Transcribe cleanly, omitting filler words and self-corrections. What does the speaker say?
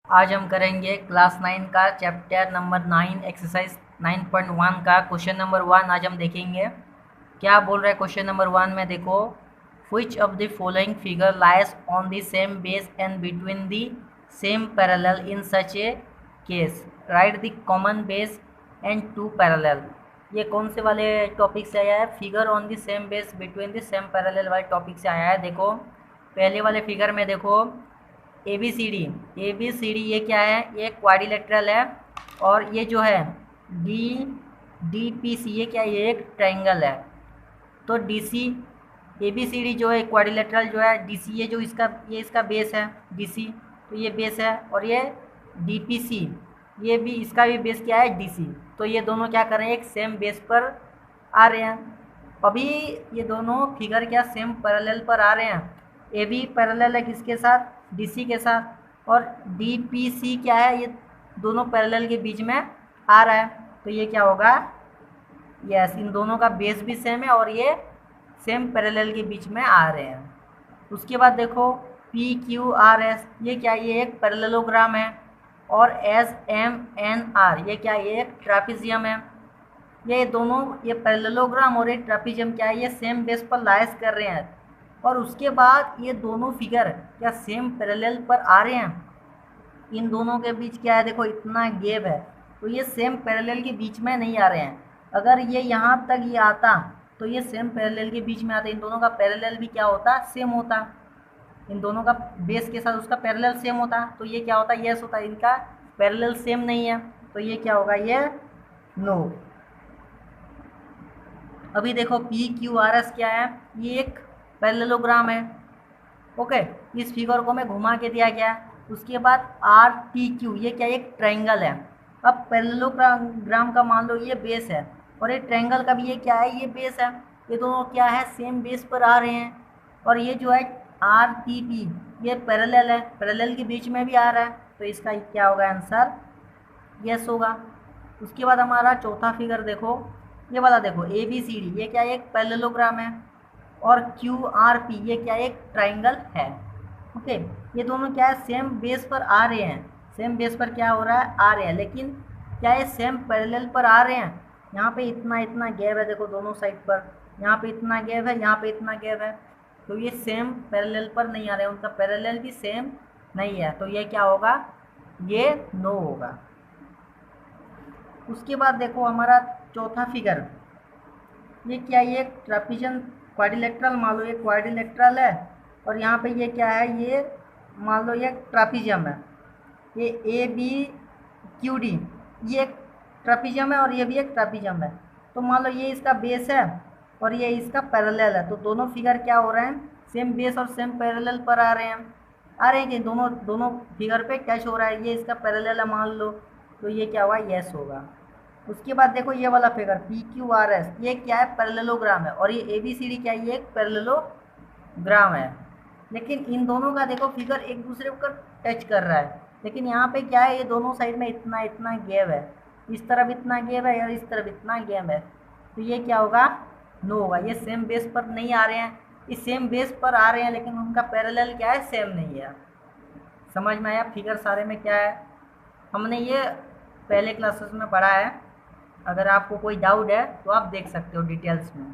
आज हम करेंगे क्लास 9 का चैप्टर नंबर 9 एक्सरसाइज 9.1 का क्वेश्चन नंबर 1। आज हम देखेंगे क्या बोल रहा है क्वेश्चन नंबर 1 में। देखो, which of the following figure lies on the same base and between the same parallel in such a case, write the common base and two parallel. ये कौन से वाले टॉपिक से आया है? Figure on the same base between the same parallel वाले topic से आया है। देखो, पहले वाले फिगर में देखो ए बी सी डी ये क्या है? ये क्वाड्रिलेटरल है। और ये जो है डी पी सी, ये क्या है? ये एक ट्रायंगल है। तो D C A B C D जो है क्वाड्रिलेटरल जो है, डी सी ये जो इसका बेस है डी सी, तो ये बेस है। और ये डी पी सी, ये भी इसका भी बेस क्या है? D C. तो ये दोनों क्या कर रहे हैं? एक सेम बेस पर आ रहे हैं। अभी ये दोनों फिगर क्या सेम पैरेलल पर आ रहे हैं। ए बी पैरेलल है किसके साथ? डीसी के साथ। और डी पी सी क्या है? ये दोनों पैरेलल के बीच में आ रहा है। तो ये क्या होगा? यस, इन दोनों का बेस भी सेम है और ये सेम पैरेलल के बीच में आ रहे हैं। उसके बाद देखो पी क्यू आर एस, ये क्या? ये एक पैरेललोग्राम है। और एस एम एन आर, ये क्या? ये एक ट्रापेजियम है। ये दोनों, ये पैरेललोग्राम और ये ट्रापेजियम क्या है? ये सेम बेस पर लाइज कर रहे हैं। और उसके बाद ये दोनों फिगर क्या सेम पैरेलल पर आ रहे हैं। इन दोनों के बीच क्या है? देखो इतना गैप है, तो ये सेम पैरेलल के बीच में नहीं आ रहे हैं। अगर ये यहाँ तक ये आता तो ये सेम पैरेलल के बीच में आते। इन दोनों का पैरेलल भी क्या होता? सेम होता। इन दोनों का बेस के साथ उसका पैरेलल सेम होता। तो ये क्या होता? यस होता। इनका पैरेलल सेम नहीं है, तो ये क्या होगा? ये नो। अभी देखो पी क्यू आर एस क्या है? ये एक पैरेललोग्राम है। ओके, इस फिगर को मैं घुमा के दिया गया। उसके बाद आर टी क्यू, ये क्या? एक ट्रायंगल है। अब पैरेललोग्राम का मान लो ये बेस है और ये ट्रायंगल का भी ये क्या है? ये बेस है। ये दोनों क्या है? सेम बेस पर आ रहे हैं। और ये जो है आर टी पी, ये पैरेलल है, पैरेलल के बीच में भी आ रहा है। तो इसका क्या होगा आंसर? यस होगा। उसके बाद हमारा चौथा फिगर देखो, ये वाला देखो ए बी सी डी, ये क्या? एक पैरेललोग्राम है। और क्यू आर पी, ये क्या? एक ट्रायंगल है। ओके, ये दोनों क्या है? सेम बेस पर आ रहे हैं। सेम बेस पर क्या हो रहा है? आ रहे हैं। लेकिन क्या ये सेम पैरेलल पर आ रहे हैं? यहाँ पे इतना इतना गैप है, देखो दोनों साइड पर। यहाँ पे इतना गैप है, यहाँ पे इतना गैप है। तो ये सेम पैरेलल पर नहीं आ रहे हैं, उनका पैरेलल भी सेम नहीं है। तो ये क्या होगा? ये नो होगा। उसके बाद देखो हमारा चौथा फिगर, ये क्या? ये ट्रापेजियम क्वाड्रिलेटरल, मान लो ये क्वाड्रिलेटरल है। और यहाँ पे ये क्या है? ये मान लो ये ट्रापेजियम है। ये ए बी क्यू डी, ये एक ट्रापेजियम है और ये भी एक ट्रापेजियम है। तो मान लो ये इसका बेस है और ये इसका पैरेलल है। तो दोनों फिगर क्या हो रहे हैं? सेम बेस और सेम पैरेलल पर आ रहे हैं। आ रहे हैं कि दोनों दोनों फिगर पे टच हो रहा है। ये इसका पैरेलल है मान लो, तो ये क्या होगा? यस होगा। उसके बाद देखो ये वाला figure P Q R S, ये क्या है? पैरेललोग्राम है। और ये ए बी सी डी क्या है? ये एक पैरेललोग्राम है। लेकिन इन दोनों का देखो फिगर एक दूसरे को टच कर रहा है। लेकिन यहाँ पे क्या है? ये दोनों साइड में इतना इतना गैप है। इस तरफ इतना गैप है और इस तरफ इतना गैप है। तो ये क्या होगा? नो होगा। ये सेम बेस पर नहीं आ रहे हैं। इस सेम बेस पर आ रहे हैं लेकिन उनका पैरेलल क्या है? सेम नहीं है। समझ में आया? फिगर सारे में क्या है? हमने ये पहले क्लासेस में पढ़ा है। अगर आपको कोई डाउट है तो आप देख सकते हो डिटेल्स में।